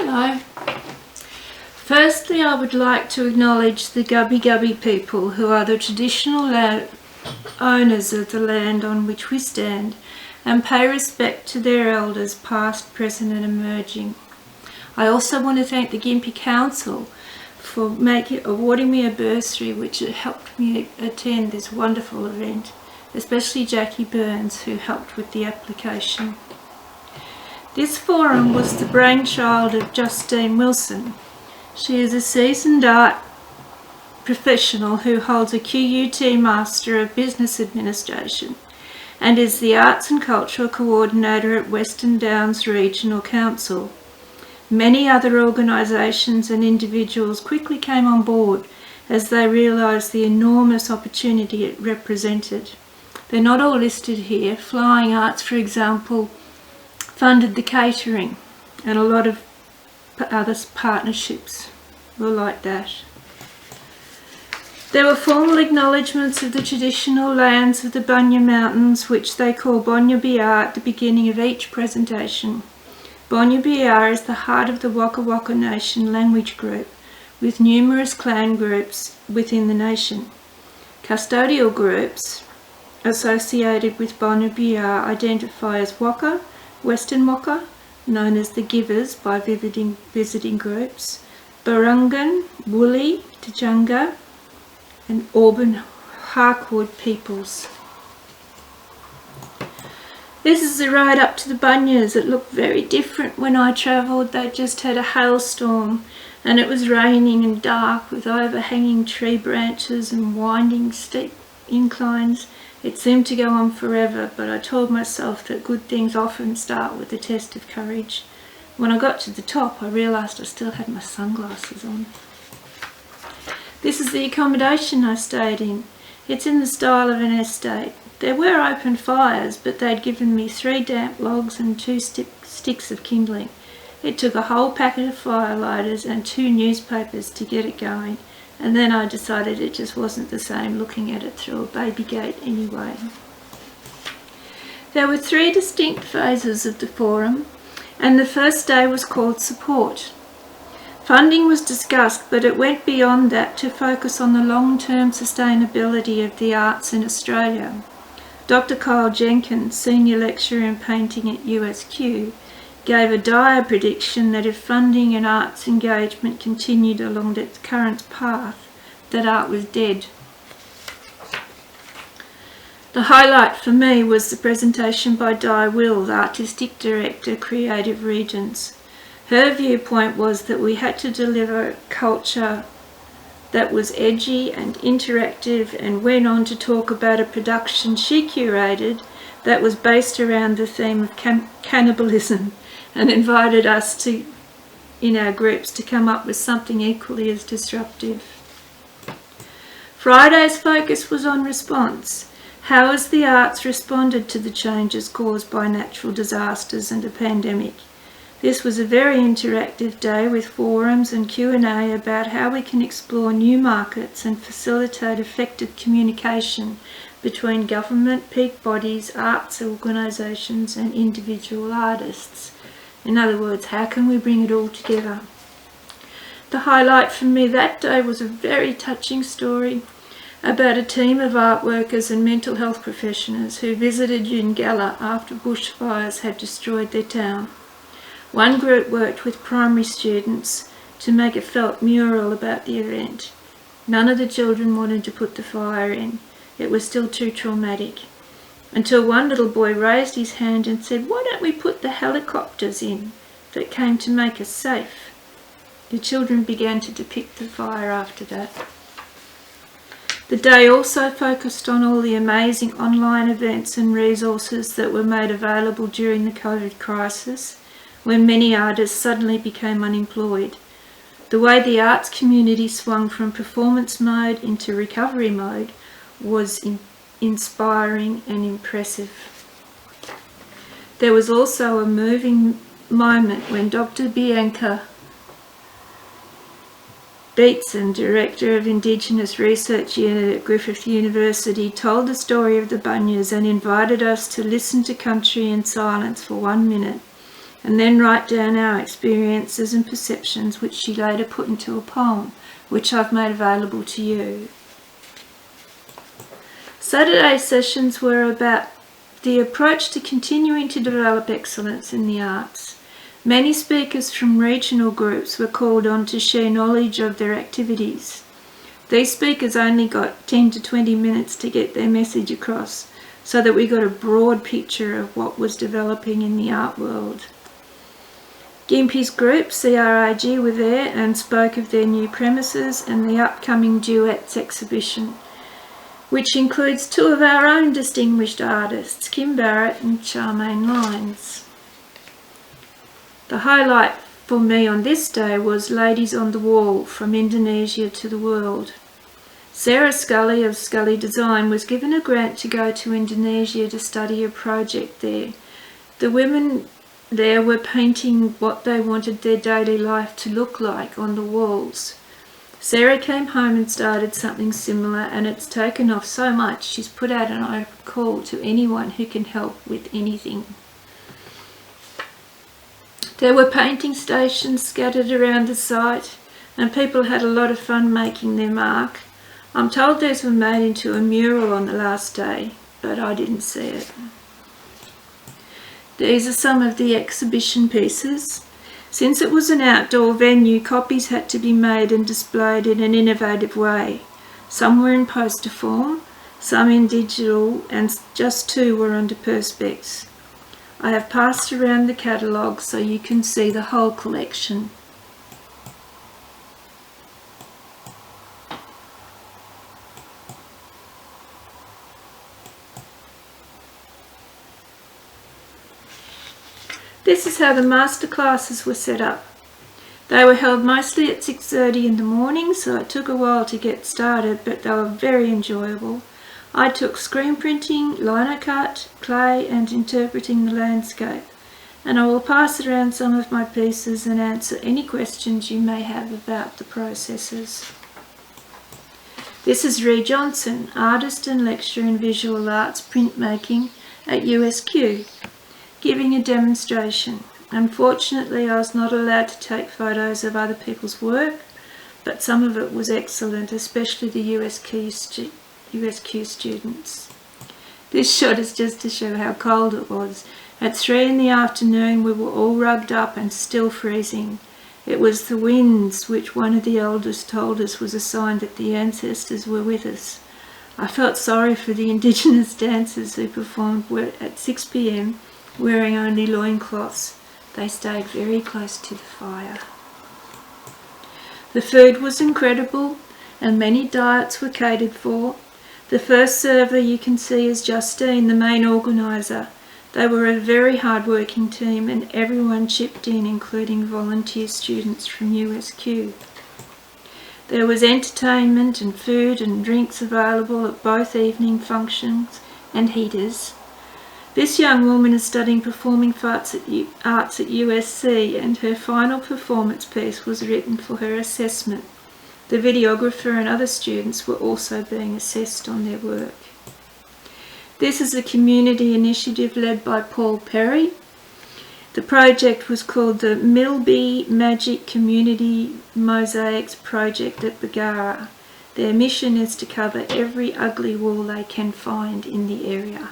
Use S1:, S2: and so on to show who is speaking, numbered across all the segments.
S1: Hello. Firstly, I would like to acknowledge the Gubbi Gubbi people, who are the traditional owners of the land on which we stand, and pay respect to their elders past, present and emerging. I also want to thank the Gympie Council for awarding me a bursary which helped me attend this wonderful event, especially Jackie Burns, who helped with the application. This forum was the brainchild of Justine Wilson. She is a seasoned art professional who holds a QUT Master of Business Administration and is the Arts and Cultural Coordinator at Western Downs Regional Council. Many other organisations and individuals quickly came on board as they realised the enormous opportunity it represented. They're not all listed here. Flying Arts, for example, funded the catering, and a lot of other partnerships were like that. There were formal acknowledgements of the traditional lands of the Bunya Mountains, which they call Bunya Biar, at the beginning of each presentation. Bunya Biar is the heart of the Waka Waka Nation language group, with numerous clan groups within the nation. Custodial groups associated with Bunya Biar identify as Waka, Western Waka, known as the Givers by visiting groups, Barungan, Woolly, Tjunga, and Auburn Harkwood peoples. This is the ride up to the Bunyas. It looked very different when I travelled. They just had a hailstorm and it was raining and dark with overhanging tree branches and winding steep inclines. It seemed to go on forever, but I told myself that good things often start with a test of courage. When I got to the top, I realised I still had my sunglasses on. This is the accommodation I stayed in. It's in the style of an estate. There were open fires, but they'd given me 3 damp logs and 2 sticks of kindling. It took a whole packet of firelighters and 2 newspapers to get it going, and then I decided it just wasn't the same looking at it through a baby gate anyway. There were 3 distinct phases of the forum, and the first day was called Support. Funding was discussed, but it went beyond that to focus on the long-term sustainability of the arts in Australia. Dr. Kyle Jenkins, Senior Lecturer in Painting at USQ, gave a dire prediction that if funding and arts engagement continued along its current path, that art was dead. The highlight for me was the presentation by Di Wills, Artistic Director, Creative Regions. Her viewpoint was that we had to deliver culture that was edgy and interactive, and went on to talk about a production she curated that was based around the theme of cannibalism, and invited us in our groups to come up with something equally as disruptive. Friday's focus was on response. How has the arts responded to the changes caused by natural disasters and a pandemic? This was a very interactive day with forums and Q&A about how we can explore new markets and facilitate effective communication between government, peak bodies, arts organisations and individual artists. In other words, how can we bring it all together? The highlight for me that day was a very touching story about a team of art workers and mental health professionals who visited Yungala after bushfires had destroyed their town. One group worked with primary students to make a felt mural about the event. None of the children wanted to put the fire in. It was still too traumatic. Until one little boy raised his hand and said, "Why don't we put the helicopters in that came to make us safe?" The children began to depict the fire after that. The day also focused on all the amazing online events and resources that were made available during the COVID crisis, when many artists suddenly became unemployed. The way the arts community swung from performance mode into recovery mode was inspiring and impressive. There was also a moving moment when Dr. Bianca Beatson, Director of Indigenous Research Unit at Griffith University, told the story of the Bunyas and invited us to listen to country in silence for 1 minute and then write down our experiences and perceptions, which she later put into a poem, which I've made available to you. Saturday sessions were about the approach to continuing to develop excellence in the arts. Many speakers from regional groups were called on to share knowledge of their activities. These speakers only got 10 to 20 minutes to get their message across, so that we got a broad picture of what was developing in the art world. Gympie's group, CRIG, were there and spoke of their new premises and the upcoming Duets exhibition, which includes two of our own distinguished artists, Kim Barrett and Charmaine Lyons. The highlight for me on this day was Ladies on the Wall, From Indonesia to the World. Sarah Scully of Scully Design was given a grant to go to Indonesia to study a project there. The women there were painting what they wanted their daily life to look like on the walls. Sarah came home and started something similar, and it's taken off so much she's put out an open call to anyone who can help with anything. There were painting stations scattered around the site, and people had a lot of fun making their mark. I'm told these were made into a mural on the last day, but I didn't see it. These are some of the exhibition pieces. Since it was an outdoor venue, copies had to be made and displayed in an innovative way. Some were in poster form, some in digital, and just 2 were under perspex. I have passed around the catalogue so you can see the whole collection. This is how the master classes were set up. They were held mostly at 6:30 in the morning, so it took a while to get started, but they were very enjoyable. I took screen printing, lino cut, clay, and interpreting the landscape, and I will pass around some of my pieces and answer any questions you may have about the processes. This is Ree Johnson, artist and lecturer in visual arts printmaking at USQ, giving a demonstration. Unfortunately, I was not allowed to take photos of other people's work, but some of it was excellent, especially the USQ students. This shot is just to show how cold it was. At 3 in the afternoon, we were all rugged up and still freezing. It was the winds, which one of the elders told us was a sign that the ancestors were with us. I felt sorry for the Indigenous dancers who performed at 6 p.m. wearing only loincloths. They stayed very close to the fire. The food was incredible and many diets were catered for. The first server you can see is Justine, the main organiser. They were a very hard-working team and everyone chipped in, including volunteer students from USQ. There was entertainment and food and drinks available at both evening functions and heaters. This young woman is studying performing arts at USC, and her final performance piece was written for her assessment. The videographer and other students were also being assessed on their work. This is a community initiative led by Paul Perry. The project was called the Milby Magic Community Mosaics Project at Bagara. Their mission is to cover every ugly wall they can find in the area.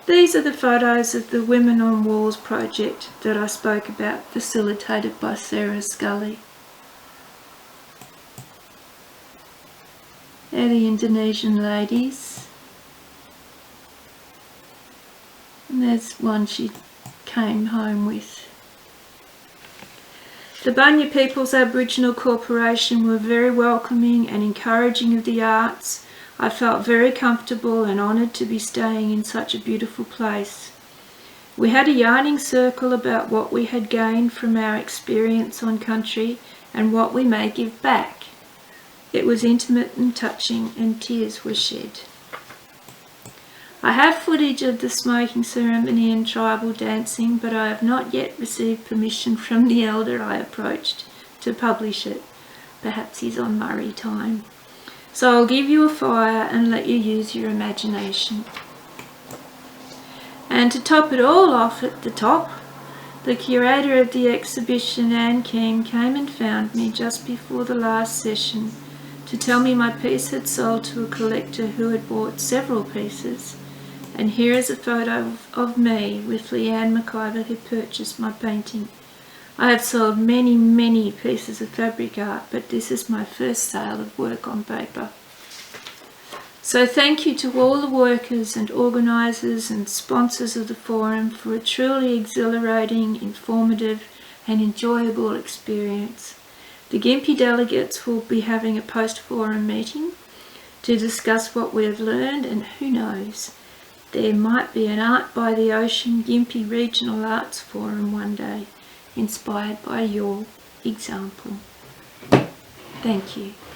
S1: These are the photos of the Women on Walls project that I spoke about, facilitated by Sarah Scully. They're the Indonesian ladies. And there's one she came home with. The Bunya People's Aboriginal Corporation were very welcoming and encouraging of the arts. I felt very comfortable and honoured to be staying in such a beautiful place. We had a yarning circle about what we had gained from our experience on country and what we may give back. It was intimate and touching, and tears were shed. I have footage of the smoking ceremony and tribal dancing, but I have not yet received permission from the elder I approached to publish it. Perhaps he's on Murray time. So I'll give you a fire and let you use your imagination. And to top it all off at the top, The curator of the exhibition, Anne King, came and found me just before the last session to tell me my piece had sold to a collector who had bought several pieces. And here is a photo of me with Leanne McIver, who purchased my painting. I have sold many, many pieces of fabric art, but this is my first sale of work on paper. So thank you to all the workers and organisers and sponsors of the forum for a truly exhilarating, informative and enjoyable experience. The Gympie delegates will be having a post-forum meeting to discuss what we have learned, and who knows, there might be an Art by the Ocean Gympie Regional Arts Forum one day, inspired by your example. Thank you.